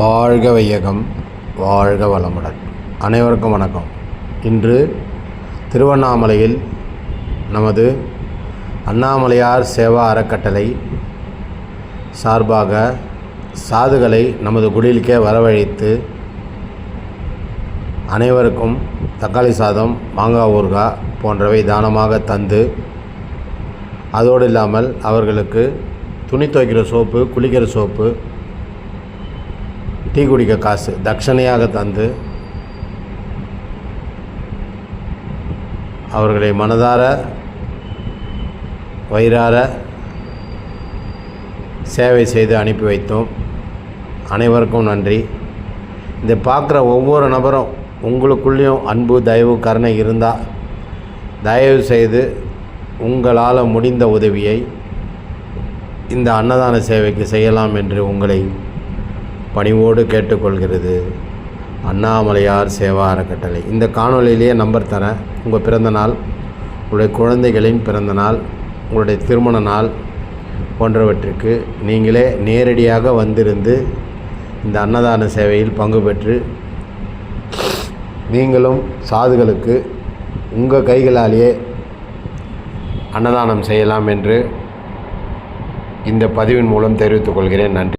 வாழ்க வையகம், வாழ்க வளமுடன். அனைவருக்கும் வணக்கம். இன்று திருவண்ணாமலையில் நமது அண்ணாமலையார் சேவா அறக்கட்டளை சார்பாக சாதுகளை நமது குடிலுக்கே வரவழைத்து அனைவருக்கும் தக்காளி சாதம், மாங்காய் ஊறுகாய் போன்றவை தானமாக தந்து, அதோடு இல்லாமல் அவர்களுக்கு துணி துவைக்கிற சோப்பு, குளிக்கிற சோப்பு, டீ குடிக்க காசு தட்சணையாக தந்து அவர்களை மனதார வயிறார சேவை செய்து அனுப்பி வைத்தோம். அனைவருக்கும் நன்றி. இதை பார்க்குற ஒவ்வொரு நபரும் உங்களுக்குள்ளேயும் அன்பு, தயவு, கருணை இருந்தால் தயவு செய்து உங்களால் முடிந்த உதவியை இந்த அன்னதான சேவைக்கு செய்யலாம் என்று உங்களை பணிவோடு கேட்டுக்கொள்கிறது அண்ணாமலையார் சேவா அறக்கட்டளை. இந்த காணொலியிலேயே நம்பர் தரேன். உங்கள் பிறந்த நாள், உங்களுடைய குழந்தைகளின் பிறந்த நாள், உங்களுடைய திருமண நாள் போன்றவற்றிற்கு நீங்களே நேரடியாக வந்திருந்து இந்த அன்னதான சேவையில் பங்கு பெற்று நீங்களும் சாதுகளுக்கு உங்கள் கைகளாலேயே அன்னதானம் செய்யலாம் என்று இந்த பதிவின் மூலம் தெரிவித்துக் கொள்கிறேன். நன்றி.